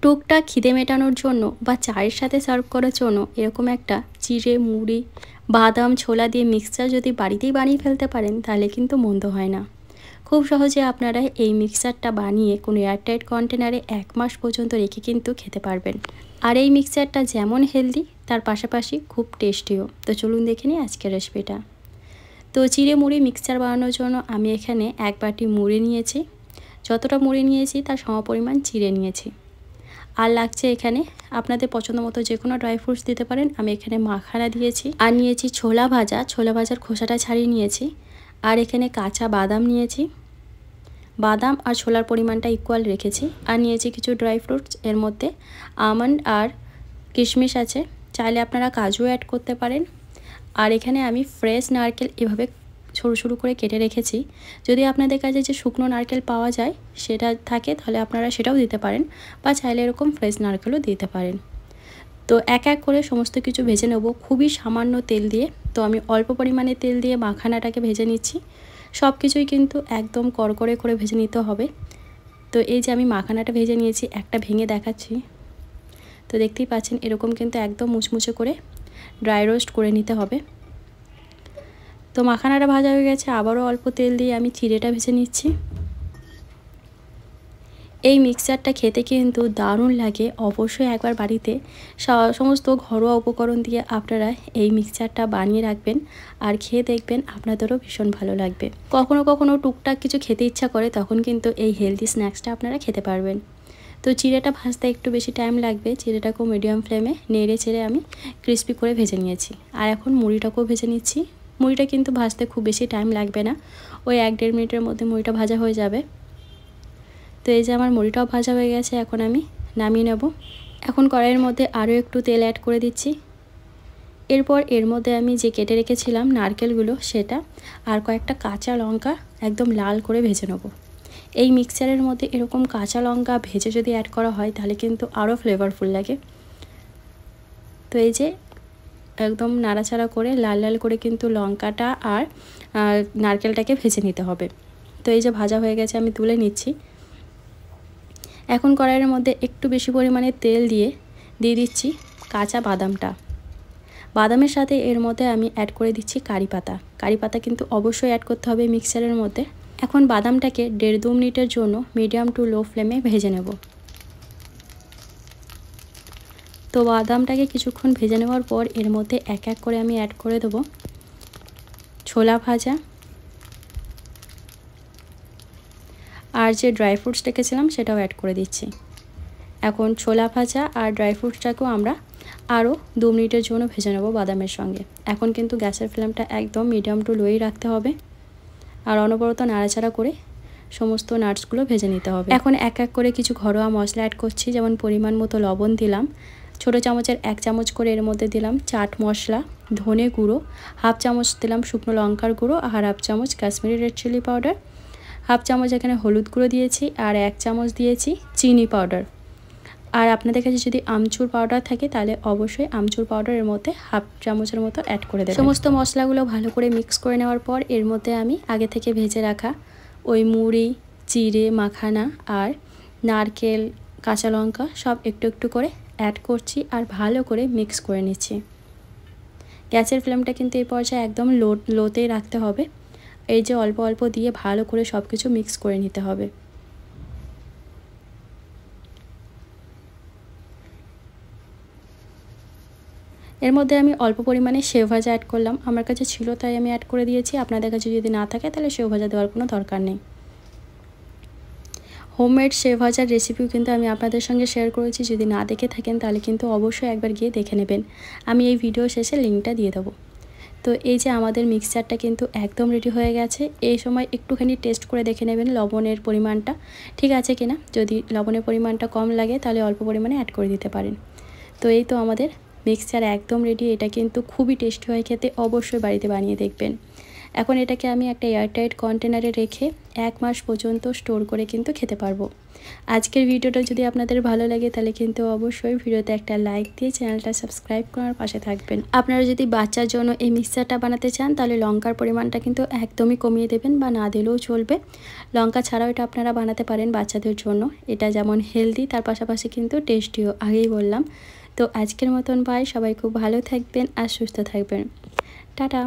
টুকটাক খিদে মেটানোর জন্য বা চায়ের সাথে সার্ভ করার জন্য এরকম একটা চিড়ে মুড়ি বাদাম ছোলা দিয়ে মিক্সচার যদি বাড়িতেই বানিয়ে ফেলতে পারেন তাহলে কিন্তু মন্দ হয় না। খুব সহজে আপনারা এই মিক্সচারটা বানিয়ে কোনো এয়ারটাইট কন্টেনারে 1 মাস পর্যন্ত রেখে কিন্তু খেতে পারবেন। আর এই মিক্সচারটা যেমন হেলদি তার পাশাপাশি খুব টেস্টিও। তো চলুন দেখে নিই আজকের রেসিপিটা। তো চিড়ে মুড়ি মিক্সচার বানানোর জন্য আমি এখানে 1 বাটি মুড়ি নিয়েছি। যতটা মুড়ি নিয়েছি তার সমপরিমাণ চিড়ে নিয়েছি। আর লাগছে এখানে আপনাদের পছন্দ মতো যে কোনো ড্রাই ফ্রুটস দিতে পারেন। আমি এখানে মাখানা দিয়েছি আর নিয়েছি ছোলা ভাজার খোসাটা ছাড়িয়ে নিয়েছি। আর এখানে কাঁচা বাদাম নিয়েছি, বাদাম আর ছোলার পরিমাণটা ইকুয়াল রেখেছি। আর নিয়েছি কিছু ড্রাই ফ্রুটস, এর মধ্যে আমন্ড আর কিশমিশ আছে, চাইলে আপনারা কাজু অ্যাড করতে পারেন। আর এখানে আমি ফ্রেশ নারকেল এভাবে সরু সরু করে কেটে রেখেছি। যদি আপনাদের কাছে যে শুকনো নারকেল পাওয়া যায় সেটা থাকে তাহলে আপনারা সেটাও দিতে পারেন, বা চাইলে এরকম ফ্রেশ নারকেলও দিতে পারেন। তো এক এক করে সমস্ত কিছু ভেজে নেব খুবই সামান্য তেল দিয়ে। তো আমি অল্প পরিমাণে তেল দিয়ে মাখানাটাকে ভেজে নিচ্ছি। সব কিছুই কিন্তু একদম কড়কড়ে করে ভেজে নিতে হবে। তো এই যে আমি মাখানাটা ভেজে নিয়েছি, একটা ভেঙে দেখাচ্ছি। তো দেখতেই পাচ্ছেন এরকম কিন্তু একদম মুচমুচে করে ড্রাই রোস্ট করে নিতে হবে। তো মাখানাটা ভাজা হয়ে গেছে, আবারও অল্প তেল দিয়ে আমি চিড়েটা ভেজে নিচ্ছি। এই মিক্সচারটা খেতে কিন্তু দারুণ লাগে। অবশ্যই একবার বাড়িতে সমস্ত ঘরোয়া উপকরণ দিয়ে আপনারা এই মিক্সচারটা বানিয়ে রাখবেন আর খেয়ে দেখবেন আপনাদেরও ভীষণ ভালো লাগবে। কখনো কখনো টুকটাক কিছু খেতে ইচ্ছা করে তখন কিন্তু এই হেলদি স্ন্যাক্সটা আপনারা খেতে পারবেন। তো চিড়েটা ভাজতে একটু বেশি টাইম লাগবে। চিড়েটাকেও মিডিয়াম ফ্লেমে নেড়ে চেড়ে আমি ক্রিস্পি করে ভেজে নিয়েছি। আর এখন মুড়িটাকেও ভেজে নিচ্ছি। মুড়িটা কিন্তু ভাজতে খুব বেশি টাইম লাগবে না, ওই 1-1.5 মিনিটের মধ্যে মুড়িটা ভাজা হয়ে যাবে। তো এই যে আমার মুড়িটাও ভাজা হয়ে গেছে, এখন আমি নামিয়ে নেব। এখন কড়াইয়ের মধ্যে আরও একটু তেল অ্যাড করে দিচ্ছি। এরপর এর মধ্যে আমি যে কেটে রেখেছিলাম নারকেলগুলো সেটা আর কয়েকটা কাঁচা লঙ্কা একদম লাল করে ভেজে নেব। এই মিক্সচারের মধ্যে এরকম কাঁচা লঙ্কা ভেজে যদি অ্যাড করা হয় তাহলে কিন্তু আরও ফ্লেভারফুল লাগে। তো এই যে একদম নাড়াচাড়া করে লাল লাল করে কিন্তু লঙ্কাটা আর নারকেলটাকে ভেজে নিতে হবে। তো এই যে ভাজা হয়ে গেছে, আমি তুলে নিচ্ছি। এখন কড়াইয়ের মধ্যে একটু বেশি পরিমাণে তেল দিয়ে দিচ্ছি কাঁচা বাদামটা। বাদামের সাথে এর মধ্যে আমি অ্যাড করে দিচ্ছি কারি পাতা। কারি পাতা কিন্তু অবশ্যই অ্যাড করতে হবে মিক্সচারের মধ্যে। এখন বাদামটাকে 1.5-2 মিনিটের জন্য মিডিয়াম টু লো ফ্লেমে ভেজে নেব। তো বাদামটাকে কিছুক্ষণ ভেজে নেওয়ার পর এর মধ্যে এক এক করে আমি অ্যাড করে দেব ছোলা ভাজা আর যে ড্রাই ফ্রুটস রেখেছিলাম সেটাও অ্যাড করে দিচ্ছি। এখন ছোলা ভাজা আর ড্রাই ফ্রুটসটাকেও আমরা আরও 2 মিনিটের জন্য ভেজে নেব বাদামের সঙ্গে। এখন কিন্তু গ্যাসের ফ্লেমটা একদম মিডিয়াম টু লোই রাখতে হবে আর অনবরত নাড়াচাড়া করে সমস্ত নাটসগুলো ভেজে নিতে হবে। এখন এক এক করে কিছু ঘরোয়া মশলা অ্যাড করছি, যেমন পরিমাণ মতো লবণ দিলাম, ছোটো চামচের 1 চামচ করে এর মধ্যে দিলাম চাট মশলা, ধনে গুঁড়ো, 1/2 চামচ দিলাম শুকনো লঙ্কার গুঁড়ো আর 1/2 চামচ কাশ্মীরি রেড চিলি পাউডার, 1/2 চামচ এখানে হলুদ গুঁড়ো দিয়েছি আর 1 চামচ দিয়েছি চিনি পাউডার। আর আপনাদের কাছে যদি আমচুর পাউডার থাকে তাহলে অবশ্যই আমচুর পাউডারের মধ্যে 1/2 চামচের মতো অ্যাড করে দেবেন। সমস্ত মশলাগুলো ভালো করে মিক্স করে নেওয়ার পর এর মধ্যে আমি আগে থেকে ভেজে রাখা ওই মুড়ি, চিড়ে, মাখানা আর নারকেল, কাঁচা লঙ্কা সব একটু একটু করে অ্যাড করছি আর ভালো করে মিক্স করে নিচ্ছি। গ্যাসের ফ্লেমটা কিন্তু এই পর্যায়ে একদম লোতেই রাখতে হবে। এই যে অল্প অল্প দিয়ে ভালো করে সব কিছু মিক্স করে নিতে হবে। এর মধ্যে আমি অল্প পরিমাণে সেও ভাজা অ্যাড করলাম, আমার কাছে ছিল তাই আমি অ্যাড করে দিয়েছি। আপনাদের কাছে যদি না থাকে তাহলে সেও ভাজা দেওয়ার কোনো দরকার নেই। হোমমেড সেও ভাজার রেসিপিও কিন্তু আমি আপনাদের সঙ্গে শেয়ার করেছি, যদি না দেখে থাকেন তাহলে কিন্তু অবশ্যই একবার গিয়ে দেখে নেবেন। আমি এই ভিডিও শেষে লিঙ্কটা দিয়ে দেবো। তো এই যে আমাদের মিক্সচারটা কিন্তু একদম রেডি হয়ে গেছে। এই সময় একটুখানি টেস্ট করে দেখে নেবেন লবণের পরিমাণটা ঠিক আছে কিনা। যদি লবণের পরিমাণটা কম লাগে তাহলে অল্প পরিমাণে অ্যাড করে দিতে পারেন। তো এই তো আমাদের মিক্সচার একদম রেডি। এটা কিন্তু খুবই টেস্টি হয় খেতে, অবশ্যই বাড়িতে বানিয়ে দেখবেন। এখন এটাকে আমি একটা এয়ারটাইট কন্টেনারে রেখে 1 মাস পর্যন্ত স্টোর করে কিন্তু খেতে পারবো। আজকের ভিডিওটা যদি আপনাদের ভালো লাগে তাহলে কিন্তু অবশ্যই ভিডিওতে একটা লাইক দিয়ে চ্যানেলটা সাবস্ক্রাইব করার পাশে থাকবেন। আপনারা যদি বাচ্চার জন্য এই মিক্সচারটা বানাতে চান তাহলে লঙ্কার পরিমাণটা কিন্তু একদমই কমিয়ে দেবেন বা না দিলেও চলবে। লঙ্কা ছাড়াও এটা আপনারা বানাতে পারেন বাচ্চাদের জন্য। এটা যেমন হেলদি তার পাশাপাশি কিন্তু টেস্টিও, আগেই বললাম। তো আজকের মতন বাই, সবাই খুব ভালো থাকবেন আর সুস্থ থাকবেন। টাটা।